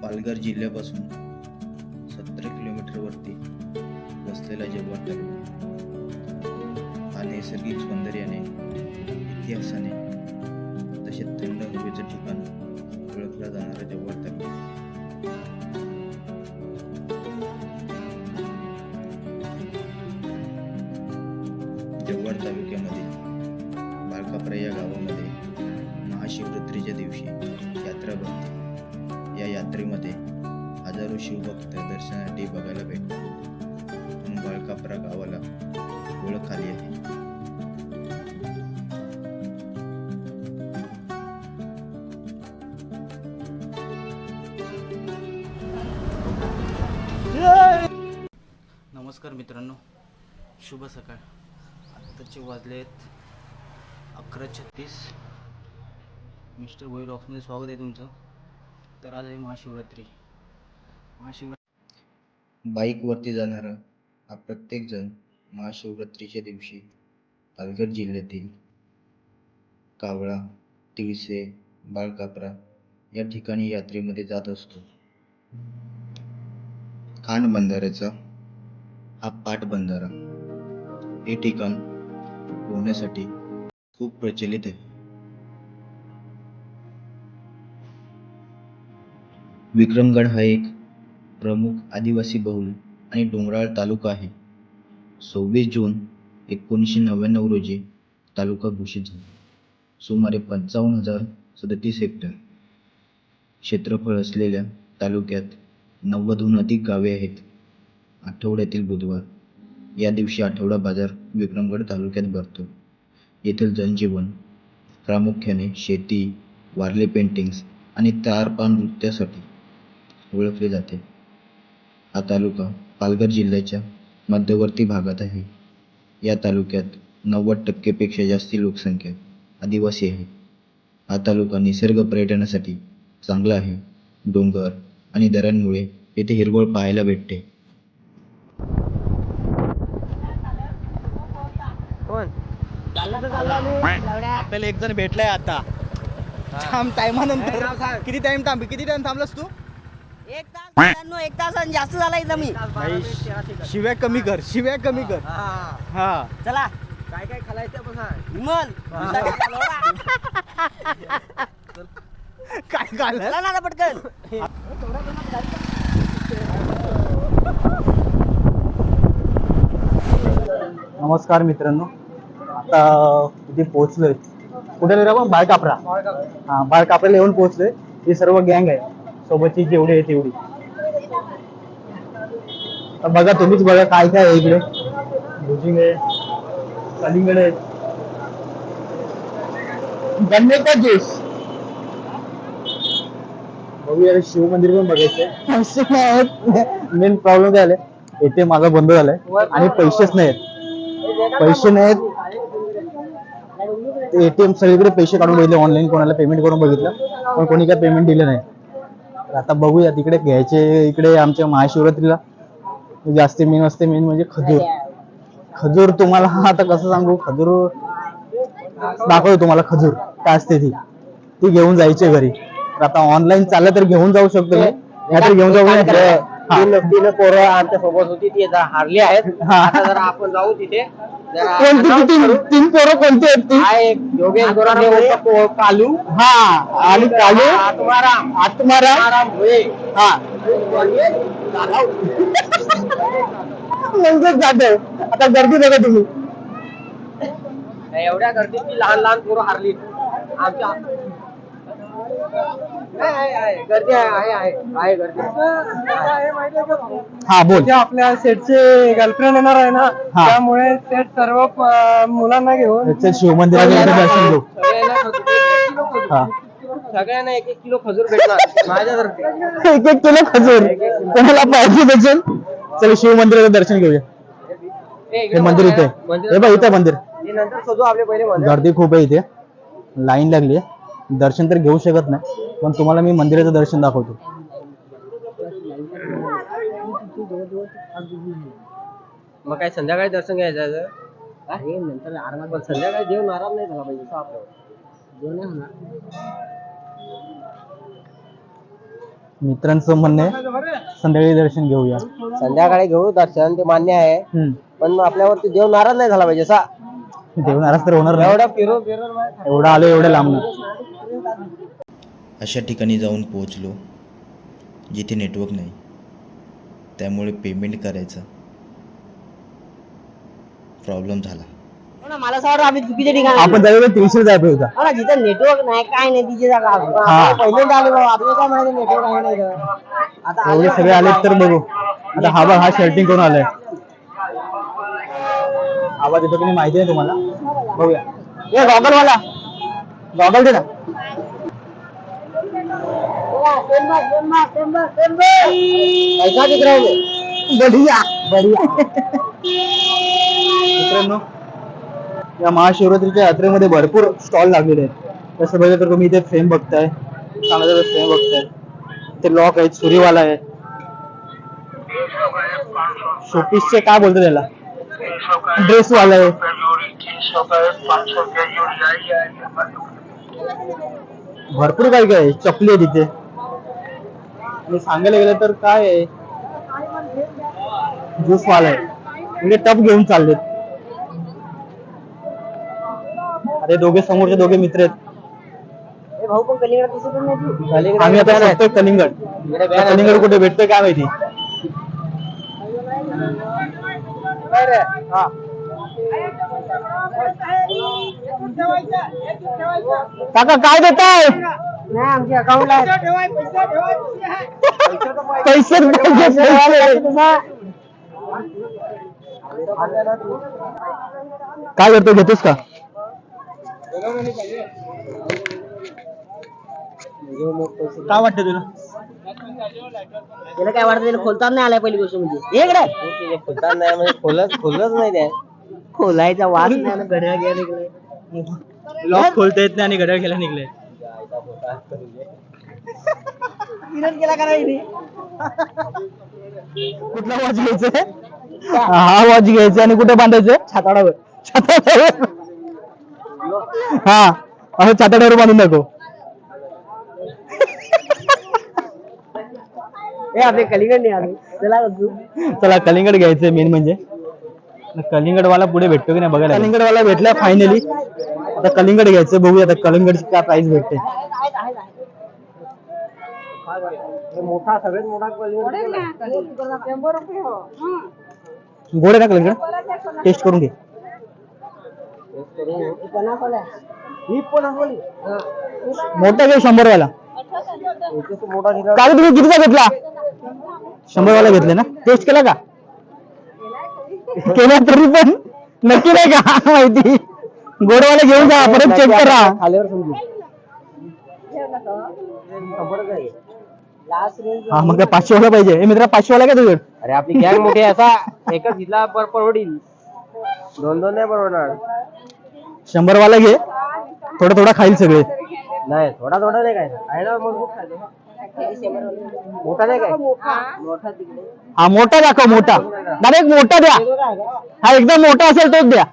पालघर जिल्ह्यापासून 17 किलोमीटरवरती वसलेला जव्हार तालुका हा नैसर्गिक सौंदर्याने, इतिहासाने तसेच थंड हवेचं ठिकाण ओळखला जाणारा जव्हार तालुका जव्हार तालुक्यामध्ये बाळकापरा या गावामध्ये महाशिवरात्रीच्या दिवशी यात्रा भरते. या यात्रेमध्ये हजारो शिवभक्त दर्शनासाठी बघायला भेटतात, म्हणून बाळकापरा गावाला ओळख आली आहे. नमस्कार मित्रांनो, शुभ सकाळ. आत्ताचे वाजलेत 11:36. मिस्टर वॉइल ऑफमध्ये स्वागत आहे तुमचं. तर आज आहे महाशिवरात्री. बाईकवरती जाणारा हा प्रत्येकजण महाशिवरात्रीच्या दिवशी पालघर जिल्ह्यातील कावळा, तिळसे, बाळकापरा या ठिकाणी यात्रेमध्ये जात असतो. खांड बंधाऱ्याचा हा पाट बंधारा हे ठिकाण पोहण्यासाठी खूप प्रचलित आहे. विक्रमगड हा एक प्रमुख आदिवासी बहुल आणि डोंगराळ तालुका आहे. 26 जून 1999 रोजी तालुका घोषित झाला. सुमारे 55,037 हेक्टर क्षेत्रफळ असलेल्या तालुक्यात 90हून अधिक गावे आहेत. आठवड्यातील बुधवार या दिवशी आठवडा बाजार विक्रमगड तालुक्यात भरतो. येथील जनजीवन प्रामुख्याने शेती, वारली पेंटिंग्स आणि तारपा नृत्यासाठी ओळखले जाते. हा तालुका पालघर जिल्ह्याच्या मध्यवर्ती भागात आहे. या तालुक्यात 90% पेक्षा जास्त लोकसंख्या आदिवासी आहे. हा तालुका निसर्ग पर्यटनासाठी चांगला आहे. डोंगर आणि दऱ्यांमुळे येथे हिरवळ पाहायला भेटते. आपल्याला एक जण भेटलाय आता. टायमानंतर किती टाइम थांबलास तू? 1 तास. 1 तास आणि जास्त झाला इथं मी. शिव्या कमी कर. हा चला काय काय खालायचं विमल काय खाल्लं? चला ना पटकन. नमस्कार मित्रांनो, आता इथे पोहोचलोय. कुठे रे आपण? बाळकापरा. हा, बाळकापऱ्याला येऊन पोहोचलोय. ही सर्व गँग आहे, सोबतची जेवढी आहे तेवढी. बघा, तुम्हीच बघा काय काय आहे इकडे. भुजिंग आहे, कलिंगड आहे, गन्ने का ज्यूस. बघूया, शिव मंदिर पण बघायचंय. मेन प्रॉब्लेम काय झालाय, इथे माझा बंद झालाय आणि पैसेच नाहीत. एटीएम सगळीकडे पैसे काढून बघितले, ऑनलाईन कोणाला पेमेंट करून बघितलं, पण कोणी काय पेमेंट दिलं नाही. आता बघूया तिकडे घ्यायचे. इकडे आमच्या महाशिवरात्रीला जास्त मेन असते, मेन म्हणजे खजूर. तुम्हाला आता कसं सांगू, खजूर दाखवतो तुम्हाला. खजूर काय असते ती घेऊन जायचे घरी. आता ऑनलाईन चाललं तर घेऊन जाऊ शकतो मी, नाहीतर घेऊन जाऊ. तीन पोरं आमच्या सोबत होती, ती हारली आहेत. आता जरा आपण जाऊ तिथे. तीन पोरं कोणती आहेत ती? योगेश कालू, हा, आणि कालू, आत्माराम भोये. हा, म्हणजेच जाते. आता गर्दी बघा तुम्ही. एवढ्या गर्दीत ती लहान पोरं हारली आमच्या. गर्दी आहे गर्दी. हा, बोल. आपल्या सेटचे गर्लफ्रेंड येणार आहे ना, त्यामुळे सेट सर्व मुलांना घेऊन शिवमंदिरात दर्शन घेऊ. सगळ्यांना 1-1 किलो खजूर भेटणार माझ्यातर्फे. 1-1 किलो खजूर कोणाला पाहिजे त्याचे. चल, शिव मंदिराचं दर्शन घेऊया. हे मंदिर इथे, हे बघ इथे मंदिर. नंतर शोधू आपले पहिले. गर्दी खूप आहे इथे, लाईन लागली आहे. दर्शन तर घेऊ शकत नाही, पण तुम्हाला मी मंदिराचं दर्शन दाखवतो. मग काय संध्याकाळी दर्शन घ्यायचं नंतर आरामात. पण संध्याकाळी जेवण आराम नाही झाला पाहिजे. जेवण नाही होणार. मित्रांचं म्हणणं आहे संध्याकाळी दर्शन घेऊया. संध्याकाळी घेऊ दर्शन, ते मान्य आहे. हम्म. पण आपल्यावरती देव नाराज नाही झाला पाहिजे असा. देव नाराज तर होणार नाही. एवढा फिरून एवढं आलो एवढं लांबणं. अशा ठिकाणी जाऊन पोहोचलो जिथे नेटवर्क नाही, त्यामुळे पेमेंट करायचा प्रॉब्लेम झाला. मला असं वाटतं आम्ही चुकीच्या ठिकाणी आपण जायला 300 जायचं होता. मला जिथं नेटवर्क नाही काय नाही तिथे जागा हा. पहिल्यांदा आले बाबा आपल्याला काय माहिती नेटवर्क आहे नाही इथं. आता एवढे सगळे आलेत तर बघू. आता हा बघ हा शर्टिंग करून आलाय. आवाज येतो की नाही माहिती आहे तुम्हाला. बघूया. ए गॉगल वाला गॉगल दे ना. पैसा किती राहिले बढिया बढिया. मित्रांनो, या महाशिवरात्रीच्या यात्रेमध्ये भरपूर स्टॉल लागलेले आहेत. तसं बघितलं तर तुम्ही इथे फ्रेम बघताय, चांगलं फ्रेम बघताय. ते लॉक आहेत, सुरीवाला आहे. शोपीसचे काय बोलतो त्याला, ड्रेस वाला आहे. भरपूर काय काय आहे. चपली आहे तिथे. आणि सांगायला गेलं तर काय आहे, ज्यूस वाला आहे. म्हणजे टप घेऊन चाललेत. अरे दोघे समोरचे दोघे मित्र आहेत. भाऊ पण कलिंगड दिसत नाही तू. आम्ही आता शोधतोय कलिंगड. कलिंगड कुठे भेटतोय काय माहिती. हा. काका काय देताय. नाही आमच्या अकाउंटला पैसे काय करतो, घेतोस का. काय वाटतं तुला. त्याला काय वाटतं त्याला खोलता नाही आलाय पहिली गोष्ट म्हणजे इकडे खोलता नाही म्हणजे खोलच नाही ते. खोलायचा वास नाही ना घड्याळ घ्यायला निघालाय. लॉक खोलता येत नाही आणि घड्याळ घ्यायला निघले. विनोद केला का नाही कुठला वॉच घ्यायचंय. हा वॉच घ्यायचा आणि कुठे बांधायचं, छाताडावर. छाताडावर हा असं छाताडावर बांधून दाखव. हे आपले कलिंगड नाही आले चला चला कलिंगड घ्यायचंय मेन म्हणजे. कलिंगडवाला पुढे भेटतो की नाही बघायला. कलिंगडवाला भेटला फायनली. आता कलिंगड घ्यायचं, बघूया आता कलिंगडची काय प्राइस भेटते. मोठा सगळ्यात मोठा गोड आहे ना कलिंगड. टेस्ट करून घे. मोठा घे 100 वाला. काय तुम्ही कितीचा घेतला. 100 वाला घेतले ना. टेस्ट केला का. केला तरी पण नक्की नाही का माहिती. गोडवाला घेऊन जा परत चेक करा. खाल्यावर समजू. हा मग काय 500 वाला पाहिजे. हे मित्रा 500 वाला काय तुझ्याकडे. अरे आपली गॅंग मोठी आहे, असा एकच घेतला परवडील. दोन नाही परवडणार. 100 वाला घे. थोडा थोडा खाईल सगळे. नाही थोडा नाही काय आहे ना मजबूत खायचं. मोठा नाही काय. हा मोठा दाखव. मोठा डायरेक्ट मोठा द्या. हा एकदम मोठा असेल तोच द्या.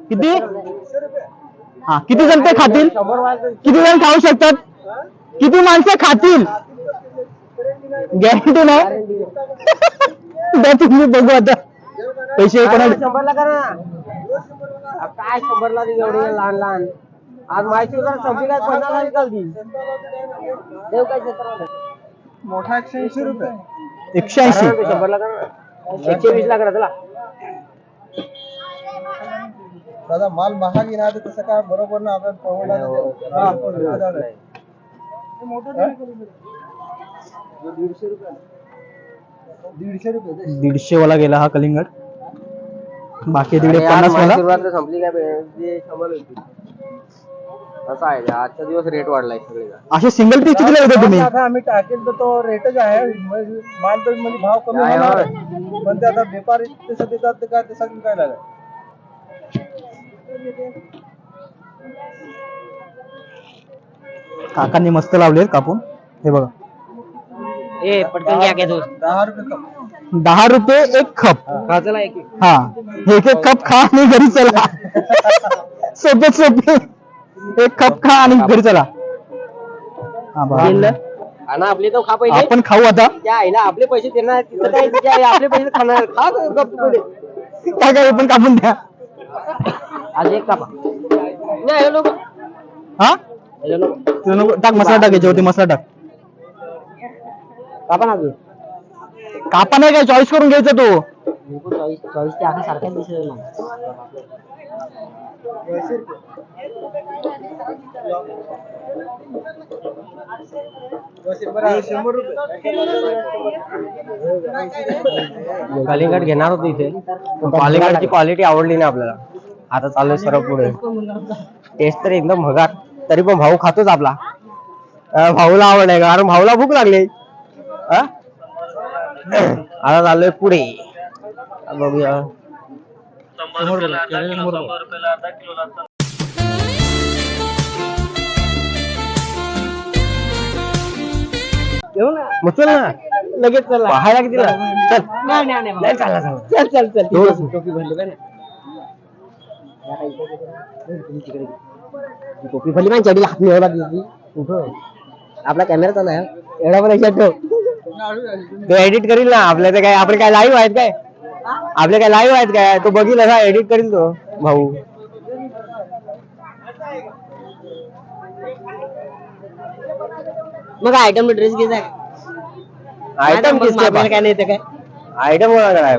किती. हा किती जण ते खातील. किती जण खाऊ शकतात. किती माणसं खातील गॅरंटी नाही. द्या तुम्ही बघू आता. पैसे कोणाला. 100ला करा ना. काय 100ला एवढे लहान लहान. आज माहिती संपली काय 50ला निघालती. देव काय मोठा 180 रुपये. 180. 100ला करा ना. 120 ला करा चला. दादा माल महाग येणार तसं काय बरोबर ना आपण परवडला. दीडशे रुपये 150 वाला गेला हा कलिंगड. बाकी तिकडे 50 वाला. सुरुवात संपली काय 100 होती. असं आहे आजचा दिवस रेट वाढलाय सगळीकडे. असे सिंगल पीस कितीला होते तुम्ही. आता आम्ही टाकेल तर तो रेटच आहे. माल तर म्हणजे भाव कमी होणार पण ते आता व्यापारी तसं देतात ते काय तसं काय लागेल. काकांनी मस्त लावले कापून. हे बघा ए पटकन घ्या घेतो 10 रुपये कम. 10 रुपये एक खप. हा चला एक हा एक एक कप खा आणि घरी चला. सोपे एक कप खा आणि घरी चला. हा बघा. आणि आपले तर खा पहिले आपण खाऊ आता. त्या आईला आपले पैसे देणार तिथं काय तिच्या आई आपले पैसे खाणार खा गप्प पहिले काय काय पण कापून द्या. आज एक कापा नाही हे लोक हा तुला नको टाक मसाला टाक याच्यावरती मसाला टाक. कापा ना तू कापा नाही काय चॉईस करून घ्यायचा तो. 24 ते आका सारखाच दिसत ना कलिंगड घेणार होतो इथे कलिंगडची क्वालिटी आवडली नाही आपल्याला. आता चाललोय सरळ पुढे. टेस्ट तर एकदम भगार तरी पण भाऊ खातोच आपला. भाऊला आवड आहे कारण भाऊला भूक लागली. आता चाललोय पुढे बघूया. मग चल ना लगेच चल पाहायला किती चल नाही चालला चल चल चल टोपी भरली बरं टोपी भरली पण चढी हात मिळवला कुठं आपला कॅमेरा चालू आहे एवढा पण लक्षात ठेव. तो एडिट करील ना आपल्या काय आपले काय लाईव्ह आहेत काय आपले काय लाईव्ह आहेत काय तो बघील असा एडिट करील तो भाऊ. मग आयटम ड्रेस घ्यायचा आयटम काय नाही येते काय आयटम कोणाकडे आहे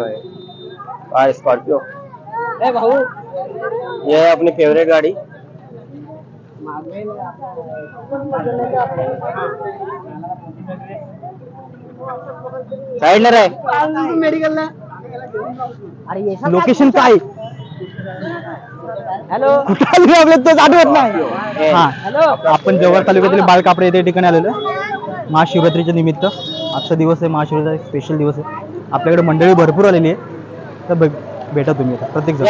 भाई स्कॉर्पियो भाऊ ये अपनी फेवरेट गाड़ी साइड आहे मेडिकल लोकेशन काय हॅलो कुठे आपल्या तो आठवत नाही. आपण जव्हार तालुक्यातील बाळकापडे येथे ठिकाणी आलेलो आहे महाशिवरात्रीच्या निमित्त. आजचा दिवस आहे महाशिवरात्री स्पेशल दिवस आहे. आपल्याकडे मंडळी भरपूर आलेली आहे तर भेटा तुम्ही आता प्रत्येक जण.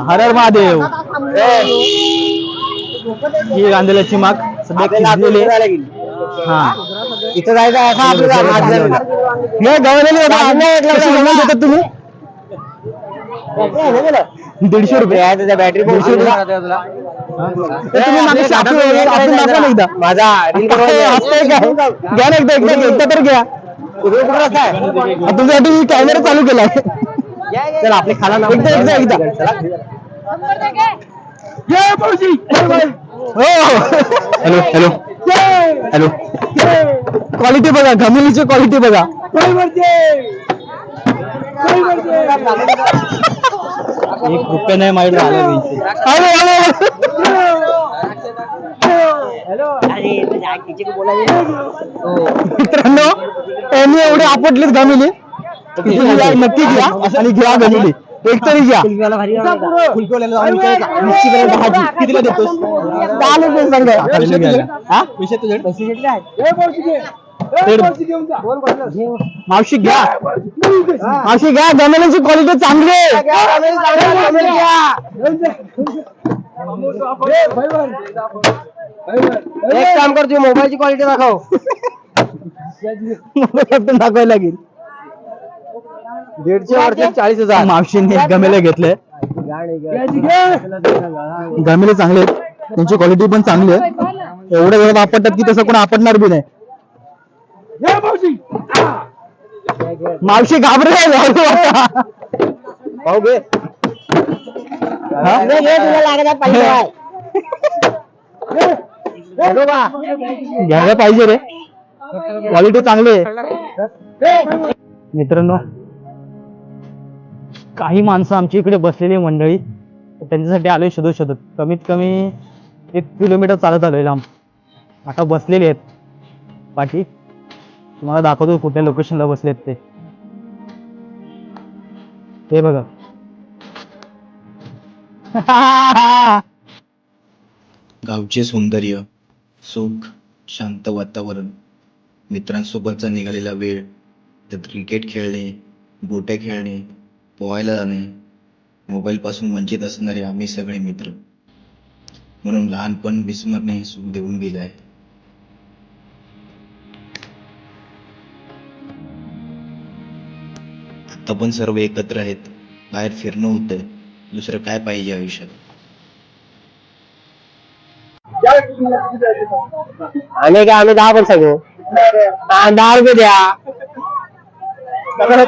हर हर महादेव. ही गांधेल्याची माग सध्या हा इथं जायचं आहे का आपल्याला तुम्ही 150 रुपये त्याच्या बॅटरी माझा घ्या ना एकदा तर घ्या. तुमच्यासाठी कॅमेरा चालू केलाय. चल आपले खाला ना एकदा हॅलो हॅलो हॅलो क्वालिटी बघा घमिलीची क्वालिटी बघा. ₹1 नाही माहिती झालं मित्रांनो त्यांनी एवढे आपटलेत घमिली नक्की घ्या आणि घ्या घमिली एक तरी घ्या. कितीला देतोस? 10 रुपये मावशी घ्या मावशी घ्या गमेलाची क्वालिटी चांगली आहे. एक काम कर तू मोबाईलची क्वालिटी दाखव. दाखवायला लागेल. 150 वरती 40,000 मावशीने गमेले घेतले. गमेले चांगले आहेत त्यांची क्वालिटी पण चांगली आहे. एवढ्या वेळात आपटतात की तसं कोण आपटणार बी नाही. मावशी घाबरे भाऊ घे घ्यायला पाहिजे रे क्वालिटी चांगली आहे. मित्रांनो काही माणसं आमच्या इकडे बसलेली मंडळी त्यांच्यासाठी आलोय शोधत कमीत कमी 1 किलोमीटर चालत आलोय लांब. आता बसलेले आहेत पाठी. तुम्हाला दाखवतो कुठल्या लोकेशनला बसलेत ते बघा. गावचे सौंदर्य, सुख, शांत वातावरण, मित्रांसोबतचा निघालेला वेळ, त्यात क्रिकेट खेळणे, गोट्या खेळणे, पोहायला जाणे, मोबाईलपासून वंचित असणारे आम्ही सगळे मित्र. म्हणून लहानपण विस्मरणे सुख देऊन गेले आहे. आता पण सर्व एकत्र आहेत. बाहेर फिरणं होतंय. दुसरं काय पाहिजे आयुष्यात. आम्ही 10 पण सांगू. 10 रुपये द्या.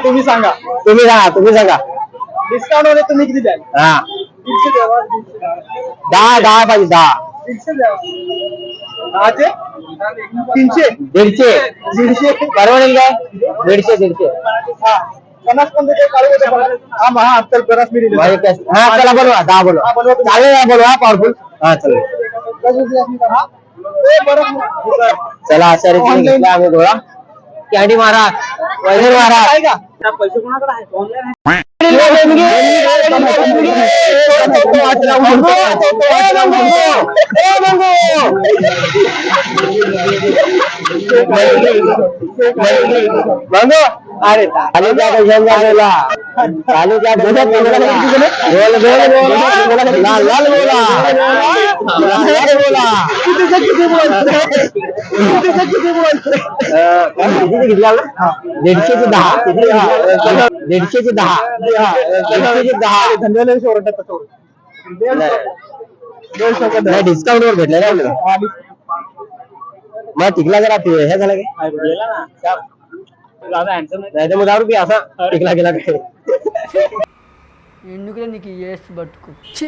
तुम्ही सांगा. तुम्ही सांगा. डिस्काउंट मध्ये तुम्ही किती द्याल? हा 300 द्यावा. 10 पाहिजे 10. 300 द्यावा. 10 300 150 परवडेल काय? 150. हा 50 पण देते, काढू देते 50. हा आता 50 मी दिले. हा चला बोलवा 10 बोलवा. चालेल बोलवा पॉवरफुल. हा चला चला अशा रीतीने घेतला आम्ही गोळा. कॅन्डी महाराज वैभव महाराज पैसे कोणाकडे आहेत? ऑनलाईन अरे चालू क्या बोला चालू क्या बोला लाल बोला किती घेतला 150 चे 10 150 चे 10 धंद्याला ओरडतात तो. नाही डिस्काउंट वर भेटलं ना आपल्याला. मग टिकला जरा हे झालं काय नाही तर मग 10 रुपये असा टिकला गेला काय. ఎందుకులే నీకు ఏస్ పట్టుకు ఛీ